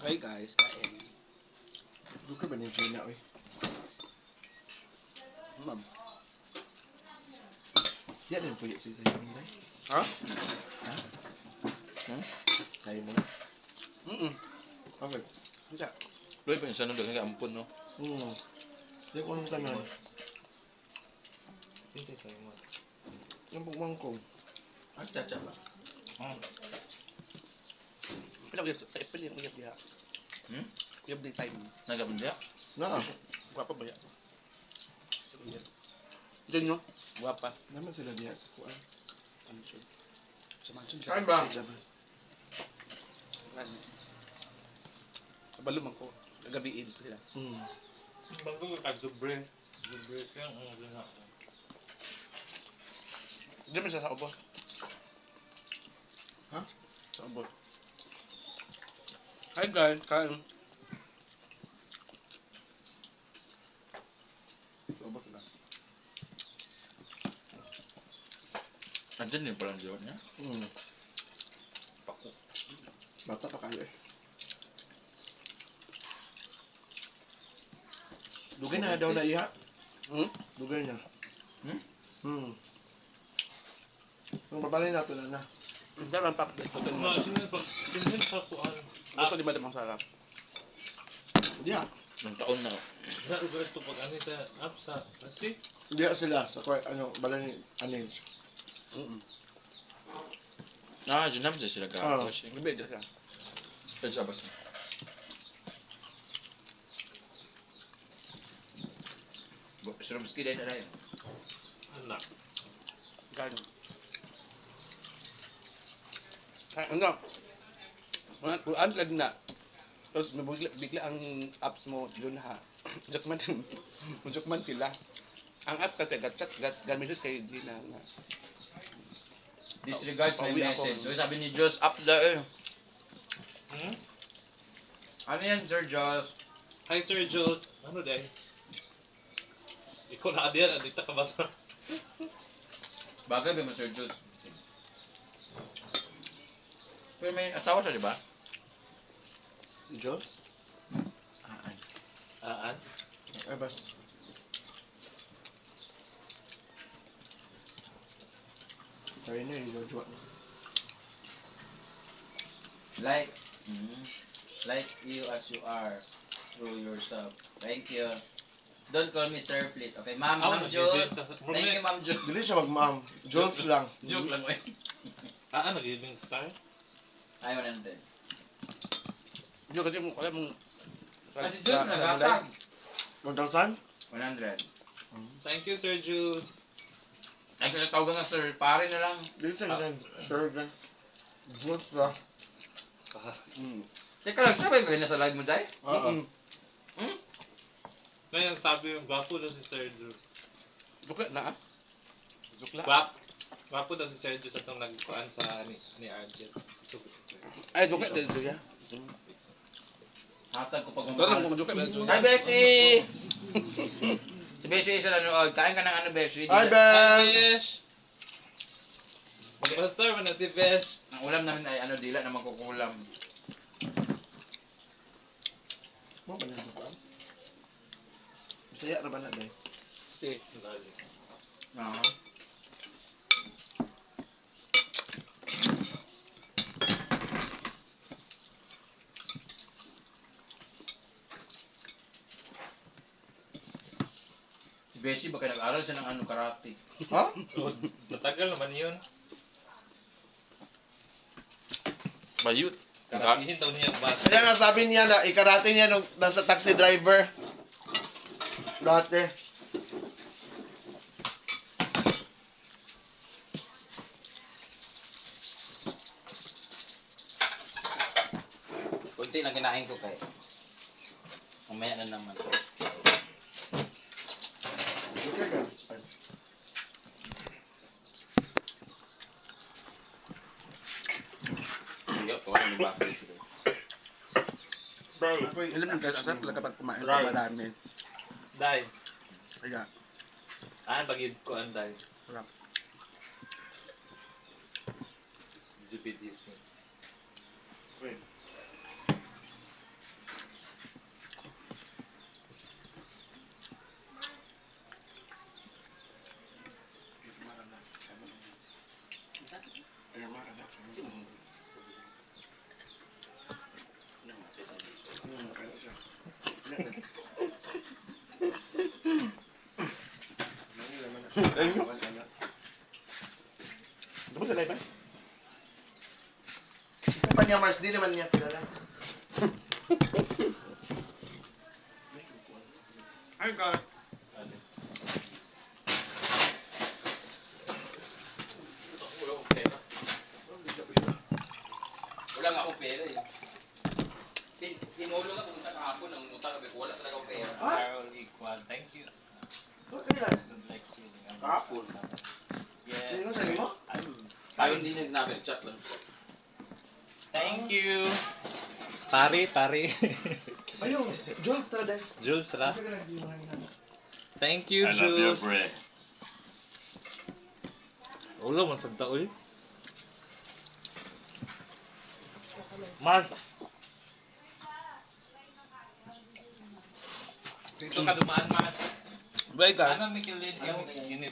Hey guys, kain. Buka ba ni Gina, oy? Ma'am. Yan din po yung sa iyo mo, Ha? ha? Hmm? Sayo mo na. Okay. Hindi. Loy pa isa nung daghang ampun no. Hindi ko anong tanan. Hindi sa mo. Yung pagmangkong. Ang chacha ba? Pila yung uyab diha. Hmm? Uyab din sa imo. Nagapon dia? Na, Guwapa ba yan? Diyan no? Guwapa. naman sila diya sa kuan. Mansion. Sa mansion. Saan ba? Jabas. Ano? Kabalo man ko. Nagabiin ko sila. Bago ka dubre. Dubre siya ang gina. Diyan man siya sa ubos. Ha? Sa ubos. Hi guys, kain. Sa ubos lang. Andiyan din pala diyon niya. Pako. Bata pa kayo eh. Dugay na daw na iha. Dugay na. Ang babalay nato na. Hindi man pak. Ito Mga sinil pag sinil sa kuan. Gusto di ba damang sarap? Diya. Nang taon na. Na ito pag ano sa app sa kasi Diya sila sa kuan ano balay ni Anil. Ah, diyan naman sila Ah. gato siya. Gabi dyan siya. Diyan sa basta. Suruh meski dia tak lain. anak. Gano'n. Ay, ano? Kuan sila din na. Tapos bigla ang apps mo doon ha. Jokman sila. Ang apps kasi message kay Gina na. Disregards my Pauwi ako. message. So sabi ni Joss, up the Hmm? Ano yan, Sir Joss? Hi Sir Jules. Ano day? Ikaw na diyan, adita ka basa. Bagay ba mo, Sir Joss? Pero may asawa siya, di ba? Si Jos? Ay. Aan. Ay bas. Sorry na yung Jojo. Like, like you as you are through yourself. Thank you. Don't call me sir, please. Okay, Ma'am, Ma'am Jules. Thank you, Ma'am Jules. Dili siya mag-ma'am. Jones lang. Joke lang, wey. Aan nag-giving star. Ay, 100. Yung kasi mo, alam mo. Kasi Jules nagkakag. 1,000? 100. Thank you Sir Jules. Ay, kaya tawag nga sir, pare na lang. Dili siya ganyan. Sir, ganyan. Jones lang. Teka lang, siya ba yung nasa live mo, Day? Oo. Ngayon sabi yung gwapo daw si Sir Jules. Dukla na ah. Dukla. Gwapo daw si Sir Jules atong nagkuan sa ni Argel. Ay, dukla dito siya. Hatag ko pag Dorang mamahal. kung dukla dito. Hi, Beshi! Si Beshi isa nanood. Kain ka ng ano, Beshi? Hi, Hi Ben! Besh! Mag-pastor man na si Besh. Ang ulam namin ay ano, dila na magkukulam. Mo ba niya ba? Bisaya ra ba na day? Si. Oo. Si Beshi, baka nag-aral siya ng ano, karate. Ha? Oh, matagal naman yun. Bayut. Karatihin daw niya ang bata. Kaya nga sabi niya na ikarate niya nung nasa taxi driver. Dati. Kunti lang kinain ko kay. Mamaya na naman. Okay ka. Sige, kuha ng baso dito. Bro. Alam mo guys, asap talaga pag kumain Right. ng marami. Day. Kaya, Aan bagid ko anday. sarap. GPDC. Wait. Ayun yun. Ano ba sa live eh? Isa pa niya Mars, di naman niya kilala. Ay, God. Wala akong pera. Wala nga akong pera eh. Sinulo ka pumunta kahapon, nangunguta kami. Wala talaga akong pera. Carol equal. Thank you. Kailan? Good luck to you. Kahapon. Yes. Ano sabi mo? Tayo hindi nag-chat lang. Thank you. Pari. Ayun, Jules talaga. Jules, ra. Ano ka nag-iwan? Thank you, I love your Jules. bread. Ulo, masagda, uy. Mars. Dito ka dumaan, Mars. Bye, guys. Ano, Mikilin? Ayaw ko kaya. Yun,